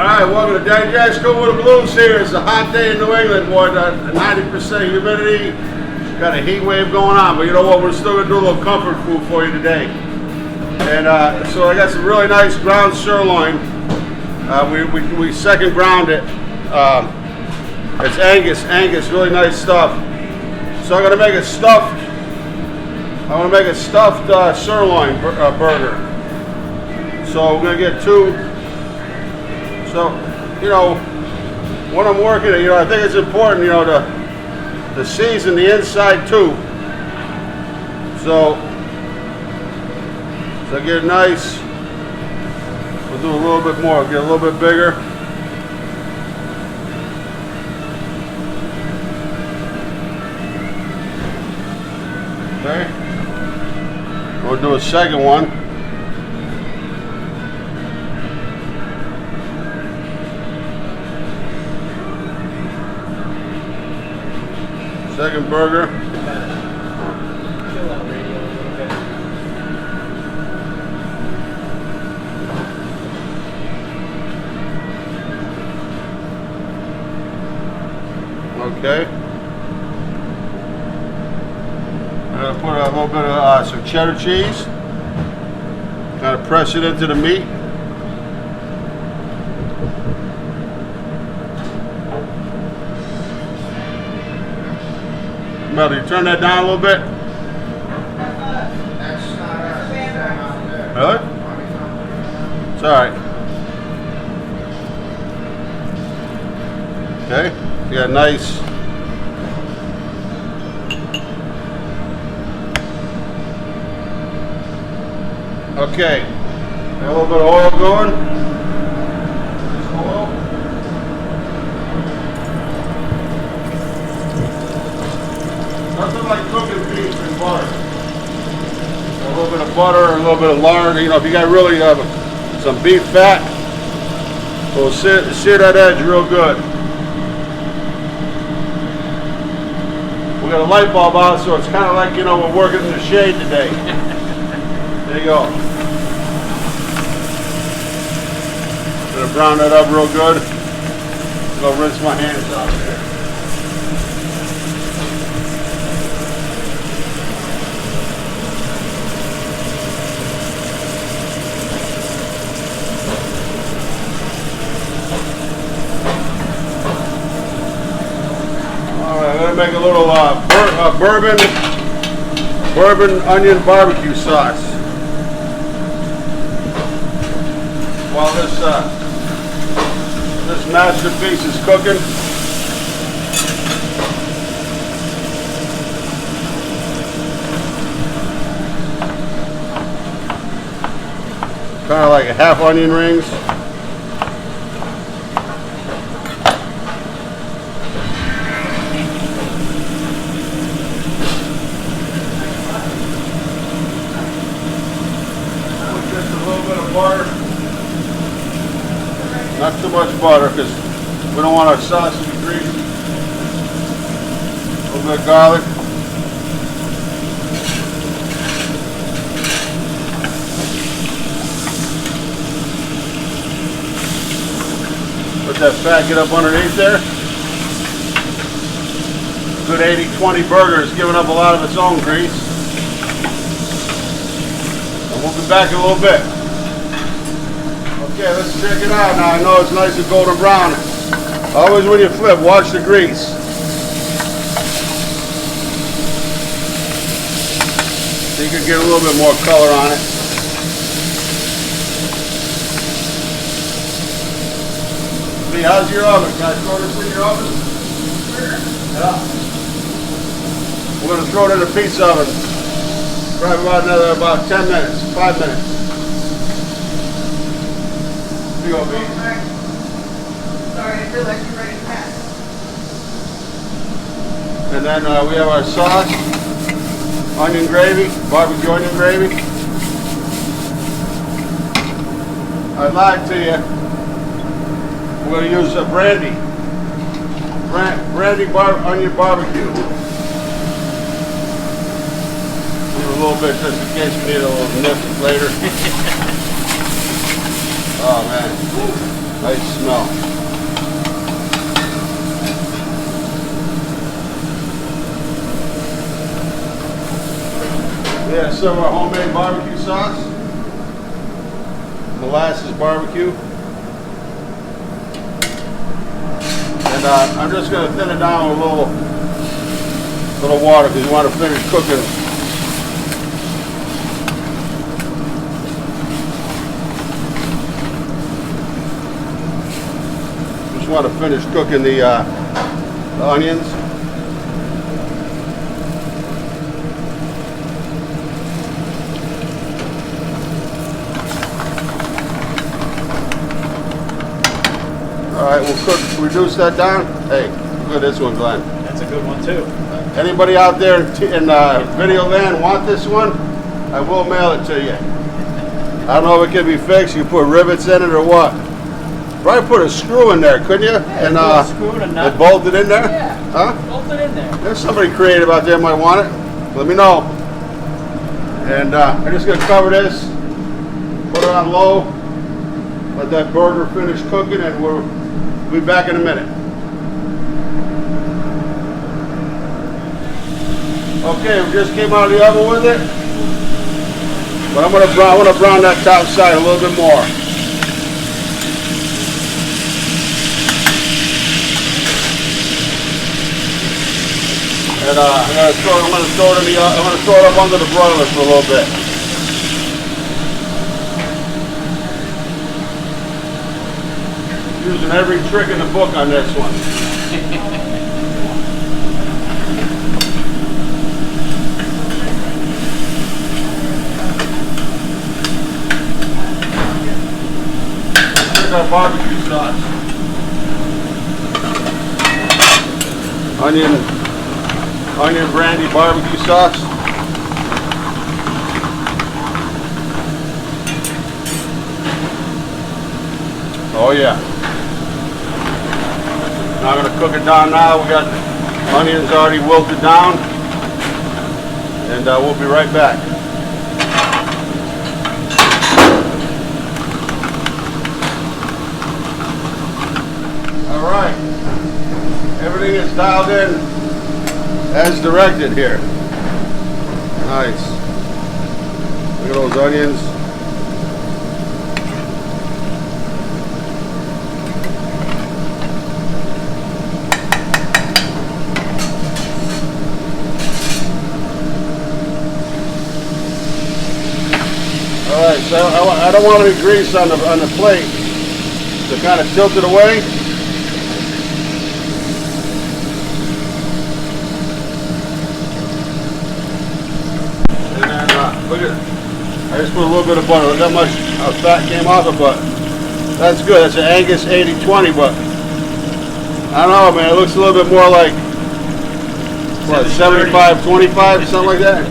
Alright, welcome to Daddy Jack's Cool with the Blues here. It's a hot day in New England, boy. 90% humidity. Got a heat wave going on, but you know what? We're still going to do a little comfort food for you today. And so I got some really nice ground sirloin. We second ground it. It's Angus, really nice stuff. So I'm going to make a stuffed sirloin burger. So we're going to get two. So, you know, when I'm working it, I think it's important, to season the inside too. So get it nice. We'll do a little bit more, get a little bit bigger. Okay. We'll do a second one. Second burger. Okay. I'm going to put a little bit of some cheddar cheese. Kind of press it into the meat. Melody, turn that down a little bit. Really? It's alright. Okay, you got nice. Okay, got a little bit of oil going. Nothing like cooking beef in butter. A little bit of butter, a little bit of lard. If you got really some beef fat, it'll sear that edge real good. We got a light bulb out, so it's kind of like, we're working in the shade today. There you go. Gonna brown that up real good. I'm gonna rinse my hands out there. I'm going to make a little bourbon onion barbecue sauce. While this masterpiece is cooking, kind of like a half onion rings. Butter. Not too much butter because we don't want our sauce to be greasy. A little bit of garlic. Let that fat get up underneath there. Good 80-20 burger is giving up a lot of its own grease. And we'll be back in a little bit. Okay, let's check it out now. I know it's nice and golden brown. Always when you flip, watch the grease. So you can get a little bit more color on it. Lee, how's your oven? Can I throw this in your oven? Sure. Yeah. We're going to throw it in a pizza oven. Probably about 10 minutes, 5 minutes. Here you go, B. Sorry, I feel like you're ready to pass. And then we have our sauce, onion gravy, barbecue onion gravy. I lied to you. We're going to use a Brandy. Brandy onion barbecue. A little bit just in case we need a little nip later. Oh man. Nice smell. Yeah, some of our homemade barbecue sauce. Molasses barbecue. And I'm just going to thin it down with a little water because you want to finish cooking. Just want to finish cooking the onions. Alright, we'll reduce that down. Hey, look at this one, Glenn. That's a good one too. Anybody out there in video land want this one? I will mail it to you. I don't know if it can be fixed. You put rivets in it or what? Probably put a screw in there, couldn't you? Yeah, and a screw and a nut. bolt it in there? Yeah. Huh? Bolt it in there. There's somebody creative out there might want it. Let me know. And I'm just gonna cover this, put it on low, let that burger finish cooking, and we'll be back in a minute. Okay, we just came out of the oven with it, but I want to brown that top side a little bit more. And I'm going to throw it up under the broiler for a little bit. Using every trick in the book on this one. Here's our barbecue sauce. Onion brandy barbecue sauce. Oh yeah. Now I'm going to cook it down now. We got onions already wilted down. And we'll be right back. All right. Everything is dialed in as directed here. Nice. Look at those onions. Alright, so I don't want any grease on the plate, so kind of tilt it away. Look at, I just put a little bit of butter. Look how much fat came off it, but that's good. That's an Angus 80-20, but I don't know, man. It looks a little bit more like, what, 75-25, something like that?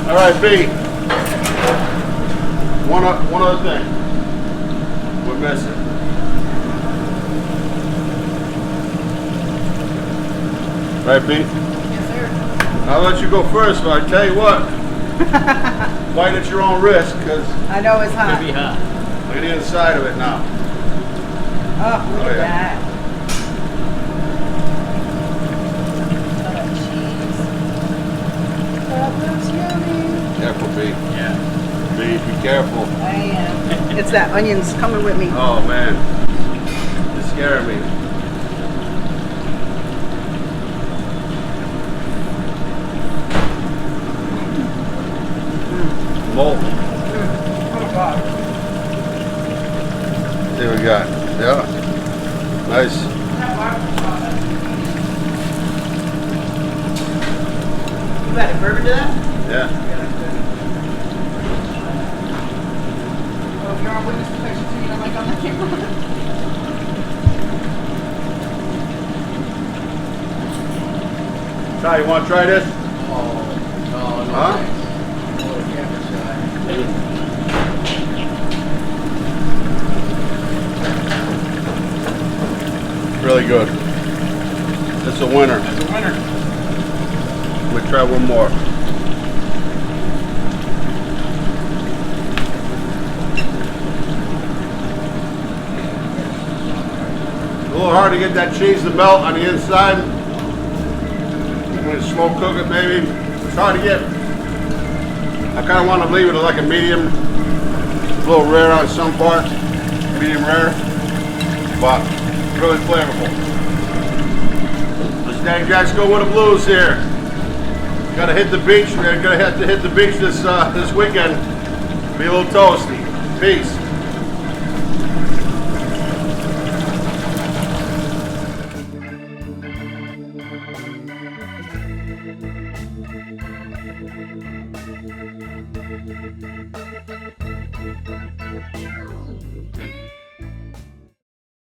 All right, B. One other thing we're missing. Right, B? Yes, sir. I'll let you go first, but I tell you what. Fight at your own risk, because I know it's hot. Could be hot. look at the inside of it now. Oh, look Oh, at yeah. that. Oh, cheese. That looks yummy. Careful, B. Yeah. B, be careful. I am. It's that onions coming with me. Oh man, it's scaring me. Mold. Oh, God. There we got. Yeah. Nice. You added bourbon to that? Yeah. Oh, you're on witness protection too. You don't like on the camera? Ty, you want to try this? Oh, no, Huh? thanks. Oh, the camera's shy. Really good. It's a winner. That's a winner. We'll try one more. hard to get that cheese to melt on the inside. When you slow cook it, maybe it's hard to get. I kind of want to leave it like a medium, a little rare on some parts, medium rare, but really flavorful. Let's guys go with the blues here. Gotta hit the beach. We're gonna have to hit the beach this weekend. Be a little toasty. Peace.